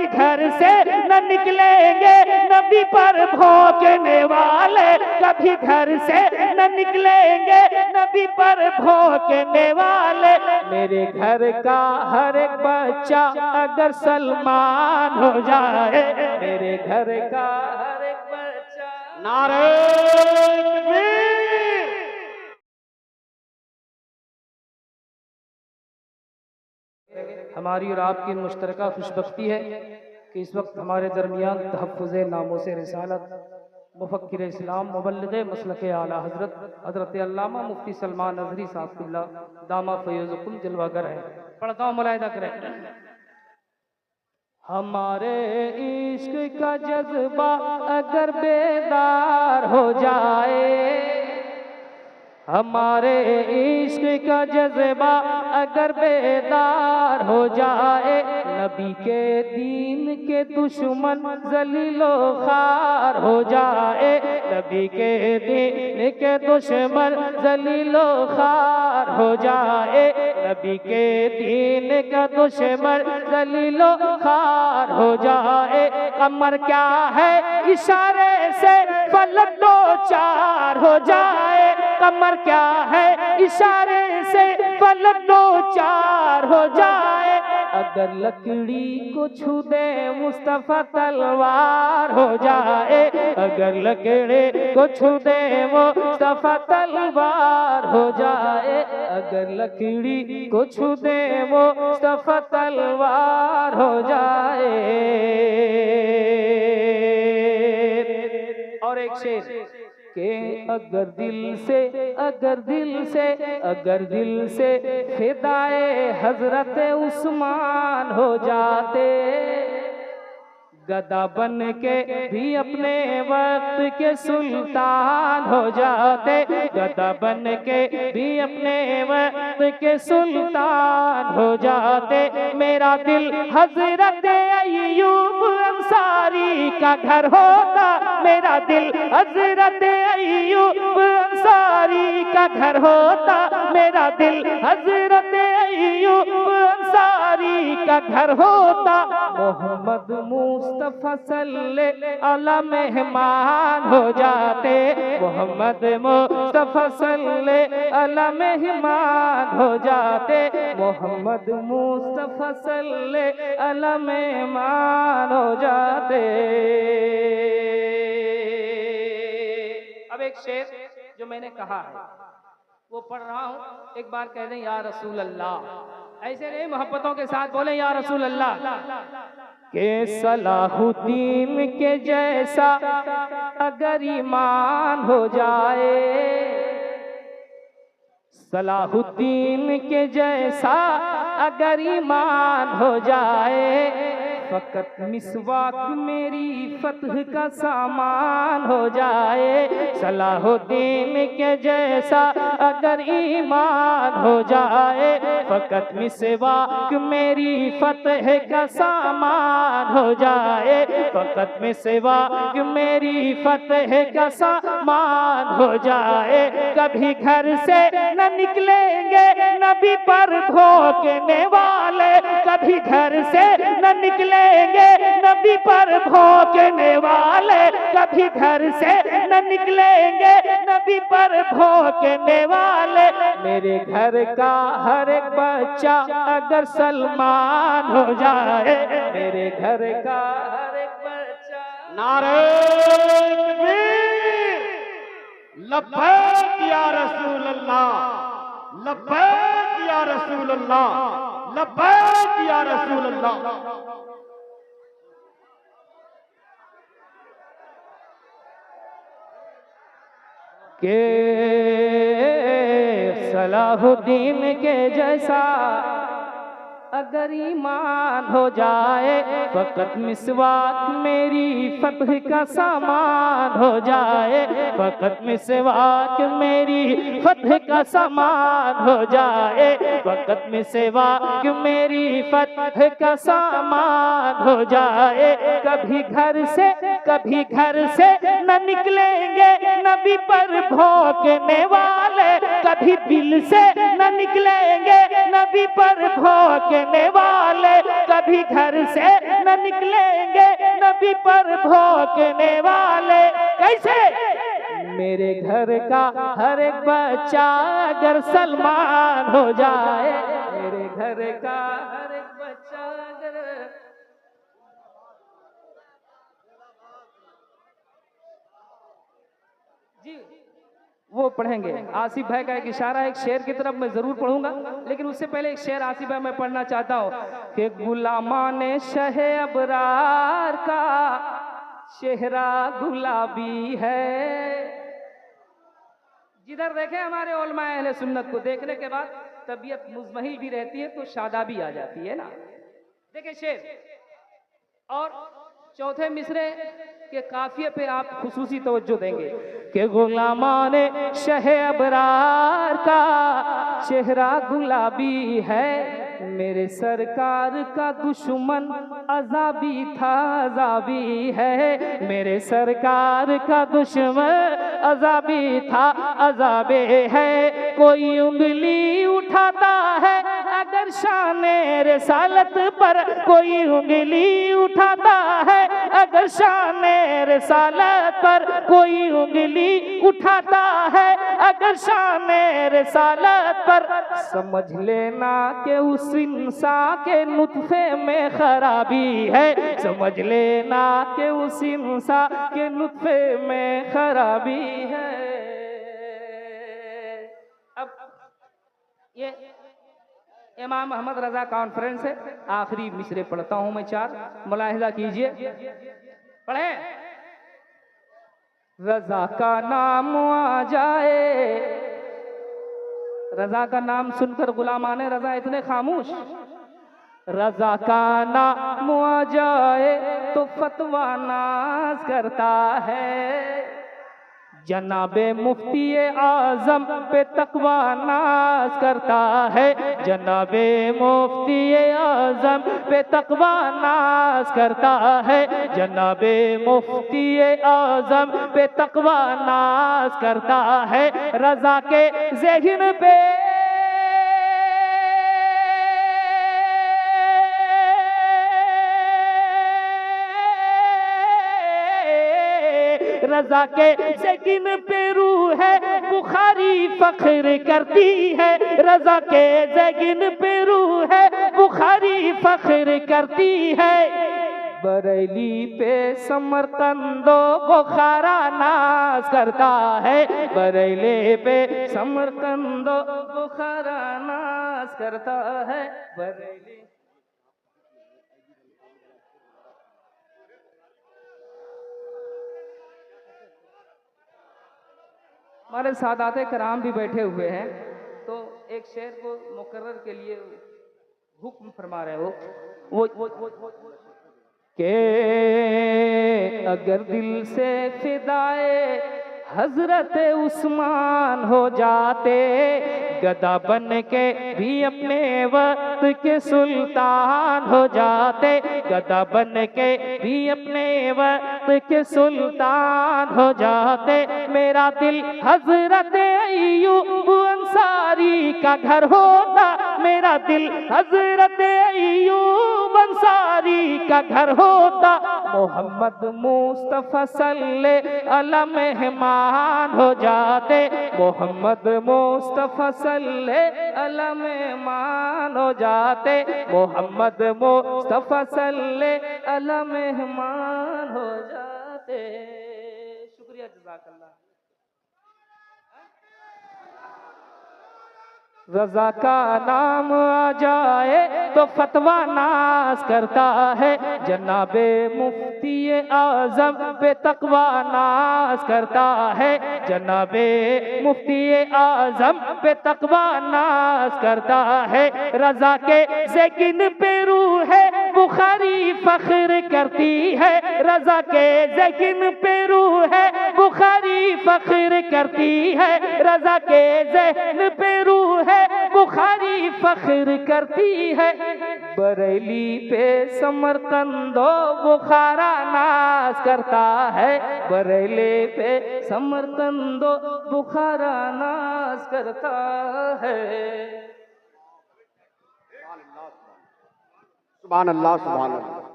कभी घर से न निकलेंगे नबी पर भौंकने वाले, कभी घर से न निकलेंगे नबी पर भौंकने वाले। मेरे घर का हर एक बच्चा अगर सलमान हो जाए, मेरे घर का हर एक बच्चा। नारे तकबीर। हमारी और आपकी मुश्तरका खुशबख्ती है कि इस वक्त हमारे दरमियान तहफ़्फ़ुज़े नामोस रिसालत मुफ़क्किर इस्लाम मुबल्लिग़ मसलक आला हज़रत अल्लामा मुफ्ती सलमान नज़री साहब दामा फ़ैज़ुकुम जलवागर है। पढ़ता हूँ, मुलाहिज़ा करें। हमारे इश्क का जज्बा अगर बेदार हो जाए, हमारे इश्क का जज्बा अगर बेदार हो जाए, नबी के दीन के दुश्मन ज़लीलो ख़ार हो जाए, नबी के दीन के दुश्मन ज़लीलो ख़ार हो जाए, नबी के दीन का दुश्मन ज़लीलो ख़ार हो जाए। कमर क्या है इशारे से फलक दो चार हो जाए, कमर क्या है इशारे से फलक दो चार हो जाए। अगर लकड़ी को छू दे मुस्तफा तलवार हो जाए, अगर लकड़ी को छू दे मुस्तफा तलवार हो जाए, अगर लकड़ी को छू दे मुस्तफा तलवार हो जाए। और एक शेर के अगर दिल से, अगर दिल से, अगर दिल से फिदाए हजरत उस्मान हो जाते, गदा बन के भी अपने वक्त के सुल्तान हो जाते, गदा बन के भी अपने वक्त के सुल्तान हो जाते। मेरा दिल हजरत अय्यूब अंसारी का घर होता, मेरा दिल हजरत अय्यूब अंसारी का घर होता, मेरा दिल हजरत अय्यूब अंसारी का घर होता। मोहम्मद मुस्तफा सल्लल्लाहु अलैहि मेहमान हो जाते, मोहम्मद मुस्तफा सल्लल्लाहु अलैहि मेहमान हो जाते, मोहम्मद मुस्तफा सल्लल्लाहु अलैहि मेहमान हो जाते। अब एक शेर जो मैंने कहा है वो पढ़ रहा हूँ, एक बार कह दें या रसूल अल्लाह, ऐसे नहीं मोहब्बतों के साथ बोले या रसूल अल्लाह। के सलाहुद्दीन के जैसा अगर ईमान हो जाए, सलाहुद्दीन के जैसा अगर ईमान हो जाए, फकत मिसवाक मेरी फतह का सामान हो जाए, सलाहुद्दीन के जैसा अगर ईमान हो जाए, फकत मिसवाक मेरी फतह का सामान हो जाए, फकत मिसवाक मेरी फतह का सामान हो जाए। कभी घर से न निकलेंगे नबी पर भौंकने वाले, कभी घर से न निकलेंगे नबी पर भौंकने वाले, कभी घर से न निकलेंगे नबी पर भौंकने वाले। मेरे घर का हर एक बच्चा अगर सलमान हो जाए, मेरे घर का हर एक बच्चा। नारे तकबीर। लब्बैक या रसूल अल्लाह, लब्बैक या रसूल अल्लाह, लब्बैक या रसूल अल्लाह। के सलाहुद्दीन के जैसा अगर ईमान हो जाए, फकत मिसवाक मेरी फतह का सामान हो जाए, फकत मिसवाक मेरी फतह का सामान हो जाए, फकत मिसवाक मेरी फतह का सामान हो जाए। कभी घर से न निकलेंगे नबी पर भौंकने वाले, कभी दिल से न निकलेंगे नबी पर भौंकने भोंकने वाले कभी घर से न निकलेंगे, नबी पर भोंकने वाले। कैसे? मेरे घर का हर एक बच्चा अगर सलमान हो जाए, मेरे घर का हर एक बच्चा अगर। जी वो पढ़ेंगे। आसिफ भाई का एक इशारा है, एक शेर की तरफ मैं जरूर पढ़ूंगा, लेकिन उससे पहले एक शेर आसिफ भाई मैं पढ़ना चाहता हूँ कि गुलामाने शहे अबरार का चेहरा गुलाबी है। जिधर देखें हमारे उलमाए अहले सुन्नत को, देखने के बाद तबीयत मुज़महिल भी रहती है तो शादाबी आ जाती है ना। देखिए शेर और चौथे मिसरे के काफिये पे आप खुसूसी तवज्जो देंगे कि गुलामाने शहे अबरार का चेहरा गुलाबी है, मेरे सरकार का दुश्मन अज़ाबी था अज़ाबी है, मेरे सरकार का दुश्मन अज़ाबी था अज़ाबे है। कोई उंगली उठाता है अगर शाने रिसालत पर, कोई उंगली उठाता है अगर शाने रिसालत पर, कोई उंगली उठाता है अगर शाने रिसालत पर, समझ लेना कि उस इंसान के नुत्फे में खराबी है, समझ लेना कि उस इंसान के नुत्फे में खराबी है। अब ये इमाम अहमद रजा कॉन्फ्रेंस है, आखिरी मिसरे पढ़ता हूं मैं 4, मुलाहिजा कीजिए। पढ़े। रजा का नाम आ जाए, रजा का नाम सुनकर गुलामाने रजा इतने खामोश। रजा का नाम आ जाए तो फतवा नाज करता है, जनाबे मुफ्ती आजम पे तकवा नाज करता है, जनाबे मुफ्ती आजम पे तकवा नाज करता है, जनाबे मुफ्ती आजम पे तकवा नाज करता है। रजा के ज़हन पे रजा के ज़कीन पे रूह है बुखारी फख्र करती है, रजा के ज़कीन पे रूह है बुखारी फख्र करती है। बरेली पे समरकंदो बुखारा नाज करता है, बरेली पे समरकंदो बुखारा नाज करता है। बरेली हमारे सादाते कराम भी बैठे हुए हैं, तो एक शेर को मुकर्रर के लिए हुक्म फरमा रहे हो वो के अगर दिल से फिदाए हजरत उस्मान हो जाते, गदा बन के भी अपने वक्त के सुल्तान हो जाते, गदा बन के भी अपने वक्त के सुल्तान हो जाते। मेरा दिल हजरत अय्यूब अंसारी का घर होता, मेरा दिल हजरत अय्यूब अंसारी का घर होता। मोहम्मद मुस्तफा सल्लल्लाहु अलैहि मेहमान हो जाते, मोहम्मद मुस्तफा सल्लल्लाहु अलैहि मेहमान हो जाते, मोहम्मद मुस्तफा सल्लल्लाहु अलैहि मेहमान हो जाते। शुक्रिया, जज़ाकल्लाह। रजा का नाम आ जाए तो फतवा नाज करता है, जनाबे मुफ्ती आजम पे तकवा नाज करता है, जनाबे मुफ्ती आजम पे तकवा नाज करता है। रजा के ज़कीन पे रूह है बुखारी फख्र करती है, रजा के ज़कीन पे रूह है बुखारी फख्र करती है, रजा के ज़हन पे रूह है बुखारी फख्र करती है। बरेली पे समरकंदो बुखारा नाज करता है, बरेली पे समरकंदो बुखारा नाज करता है। सुभान अल्लाह सुभान अल्लाह।